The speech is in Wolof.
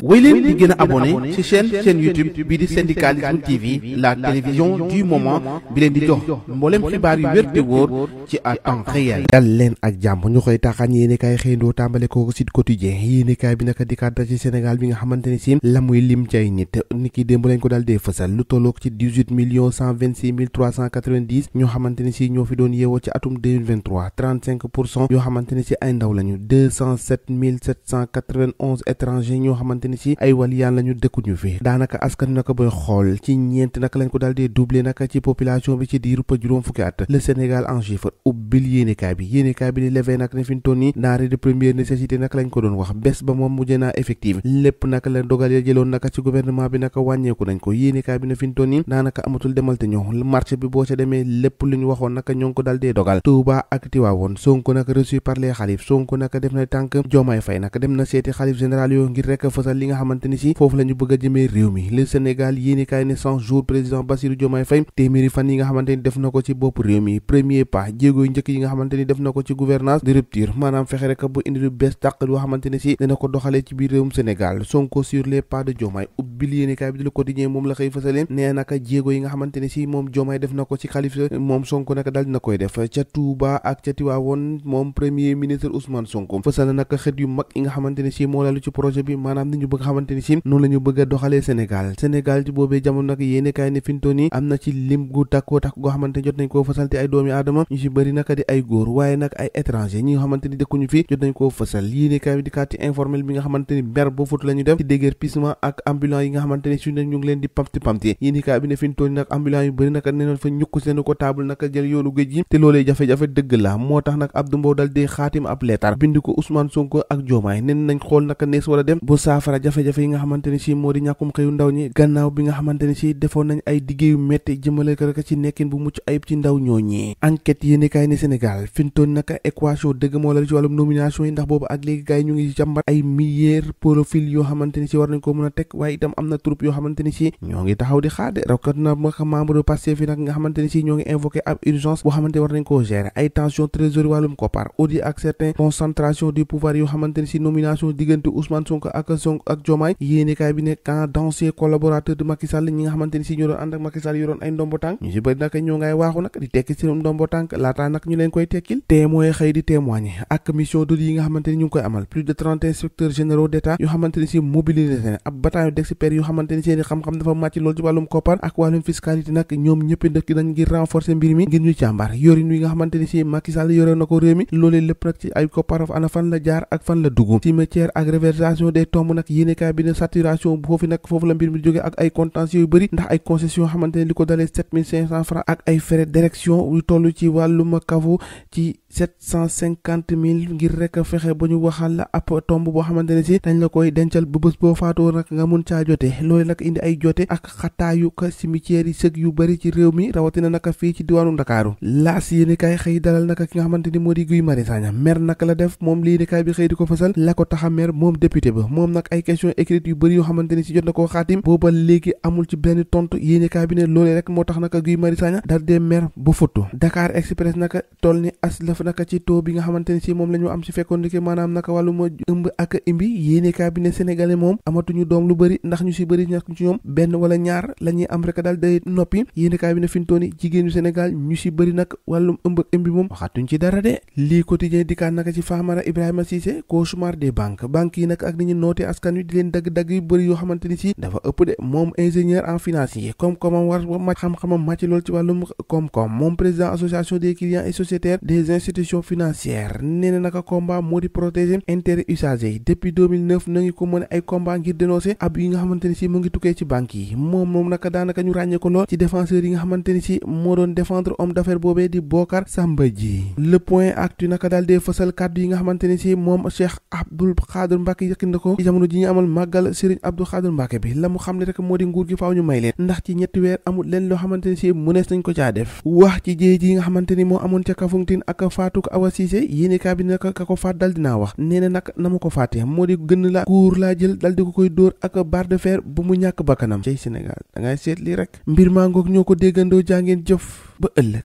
wéy leen di gën a abonné ci chaîne YouTube bii di Syndicalisme TV, la télévision du moment bi leen di jox mboolem xibaar yu wér te wóor ci à temps réel. dal leen ak jàmm ñu koy taxaan yéenekaay xëyndoo tàmbale ko Sud Quotidien yéenekaay bi naka dikkaat ci Sénégal bi nga xamante ne si la muy lim ci ay nit ni ki démb lañ ko daal dee fësal lu tolloog ci 18,126,390 ñoo xamante ne si ñoo fi doon yeewoo ci atum 2023 35% yoo xamante ne si ay ndaw lañu 207,791 étrangers ñoo xamante ne si ay waliyaan lañu dëkkuñu fi daanaka askan naka boy xool ci ñeent naka lañ ko daal dee doublé naka ci population bi ci diiru pa juróom fukki at le Sénégal en chiffre ubbil yéenekaay bi di levé nag ne fi mu toll nii denrée de première nécessité naka lañ ko doon wax bés ba moom mujjee naa effective lépp naka la dogal ya jëloon naka ci gouvernement bi naka wàññeeku nañ ko yéenekaay bi ne fi mu toll nii daanaka amatul demal te ñëw marché bi boo ca demee lépp lu ñu waxoon naka ñoo ngi ko daal dee dogal Touba ak Tivaouane Sonko naka reçu par les xalif Sonko naka def na tànk Diomaye Faye naka dem na seeti xalif général yoo ngir rek fësal li nga xamante ni si foofu la ñu bëgg a jëmee réew mi le Sénégal yéenekaay ne 100 jours président Bassirou Diomaye Faye téeméeri fan yi nga xamante ni def na ko ci bopp réew mi premier pas jéego yu njëkk yi nga xamante ni def na ko ci gouvernance de rupture maanaam fexe rek bu indi lu bees tàq yoo xamante ne si dina ko doxalee ci biir réewum Sénégal Sonko sur les pas de Diomaye ubbil yéenekaay bi di Le Quotidien moom la xëy fësale nee naka jéego yi nga xamante ne si moom Diomaye def na ko ci xalif moom Sonko naka daal dina koy def ca Touba ak ca Tivaouane moom premier ministre Ousmane Sonko fësal na naka xët yu mag yi nga xamante ne si moo lalu ci projet bi maanaam ni ñu bëgg xamante ni si noonu la ñu bëgg a doxalee Sénégal ci boobee jamono nag yéenekaay ne fintoon yi am na ci lim gu takkoo takk goo xamante ni jot nañ koo fësal te ay doomi aadama ñu si bëri naka di ay góor waaye nag ay étranger ñi nga xamante ni dëkkuñu fi jot nañ koo fësal yéenekaay bi di kaati informel bi nga xamante ni ber ba foot la ñu def ci déguerpissement ak ambulant yi nga xamante ni suñu ñu ngi leen di pamti yéenekaay bi ne fintoon yi nag ambulant yu bëri naka nenoon fa ñukk seen ko table naka jël yoonu géej gi te loolee jafe-jafe dëgg la moo tax nag Abdou Mbow dal di xaatim ab leetar bind ko Ousmane Sonko ak Diomaye nen nañ xool naka nees war a dem bu saafara jafe-jafe yi nga xamante ni si moo di ñàkkum xëyu ndaw ñi gannaaw bi nga xamante ni si defoon nañ ay diggéeyu métti jëmale ko rek ci nekkin bu mucc ayib ci ndaw ñooñi enquête yéenekaay ni Sénégal fintoon naka équation dëgg moo la ci wàllum nomination yi ndax boobu ak léegi gars yi ñu ngi jàmbat ay milliers profil yoo xamante ni si war nañ ko mën a teg waaye itam am na troupe yoo xamante ni si ñoo ngi taxaw di xaade rakat na membre de Pastef yi nag nga xamante ni si ñoo ngi invoqué ab urgence boo xamante war nañ koo gérer ay tension trésorerie wàllum koppar audit ak certain concentration du pouvoir yoo xamante ni si nomination diggante Ousmane Sonko ak Diomaye yéenekaay bi ne quand d'anciens collaborateurs de Macky Sall ñi nga xamante ni si ñoo doon ànd ak Macky Sall yoroon ay ndombo tànk ñu si bëri nag ñoo ngay waaxu nag di tekki si ndombo tànk laataa nag ñu leen koy tekkil témoin xëy di témoigner ak mission d'audit yi nga xamante ni ñu ngi koy amal plus de 30 inspecteurs généraux d'état yoo xamante ni si mobilisé na ab bataillon d'experts yoo xamante ni seeni xam-xam dafa màcc loolu ci wàllum koppar ak wàllum fiscalité nag ñoom ñëpp ndëkk nañ ngir renforcer mbir mi ngir ñu càmbar yorin wi nga xamante ni si Macky Sall yore na ko réew mi loolee lépp nag ci ay koppar ana fan la jaar ak fan la dugg cimetière ak réversation des tombes nag yéenekaay bi ne saturation foofu nag foofu la mbir mi jóge ak ay contentieux yu bëri ndax ay concession xamante ne li ko dalee 7500 francs ak ay frais d'érection yu toll ci wàllum kavu ci 750,000 ngir rek fexe ba ñu waxal la ab tomb boo xamante ne si dañ la koy dencal bu bés boo faatoo nag nga mun caa jote loolu nag indi ay jote ak xataayu ka cimetière yi sëg yu bëri ci réew mi rawatina naka fii ci diwaanu Ndakaaru laas yéenekaay xëy dalal naka ki nga xamante ni moo di Guy Marius Sagna mer naka la def moom yéenekaay bi xëy di ko fësal la ko tax a mer moom député ba moom nag ay question écrite yu bëri yoo xamante ni si jot na koo xaatim booba léegi amul ci benn tontu yéenekaay bi ne loolee rek moo tax naka Guy Marius Sagna dal dee mer ba foto Dakar Express naka toll ni aslaf naka ci taux bi nga xamante ni si moom la ñu am ci fekkoon ni maanaam naka wàlluma ëmb ak imbi yéenekaay bi ne sénégalais moom amatuñu doom lu bëri ndax ñu si bëri ñak ci ñoom benn wala ñaar la ñuy am rek daal day noppi yéenekaay bi ne fintooni jigéenu Sénégal ñu si bëri nag wàllum ëmb ak imbi moom waxatuñ ci dara de lii quotidien dikkaat naka ci Famara Ibrahima Cissé cauchemar des banques yi nag ak ni ñu nootee askan wi di leen dagg-dagg yu bëri yoo xamante ni si dafa ëpp de moom ingénieur en financier koom-koomam war màcc xam-xamam màcc loolu ci wàllum koom-koom moom président association des clients et sociétaires des institutions financières nee na naka combat moo di protéger intérêt usagers yi depuis 2009 na ngi ko mën ay combat ngir dénoncer ab yi nga xamante ni si mu ngi tukkee ci banques yi moom naka daanaka ñu ràññee ko lool ci défenseurs yi nga xamante ni si moo doon défendre homme d'affaires boobee di Bokar Samba Ji le point actu naka daal dee fësal kàddu yi nga xamante ni si moom Cheikh Abdoul Khadr Mbacké yëkkin na ko ci jamono ji ñu amal màggal Serigne Abdou Khadr Mbacké bi la mu xam ne rek moo di nguur gi faaw ñu may leen ndax ci ñetti weer amul leen loo xamante ni si mënees nañ ko caa def wax ci jéey ji nga xamante ni moo amoon ca Kafountine ak Fatou Awa Cissé yéenekaay bi naka ka ko faat dal dinaa wax nee na nag na ma ko faatee moo di gën la kuur laa jël dal di ko koy dóor ak barre de fer bu mu ñàkk bakkanam cay Sénégal da ngay seet lii rek mbir maa ngoog ñoo ko déggandoo jàngeen jëf ba ëllëg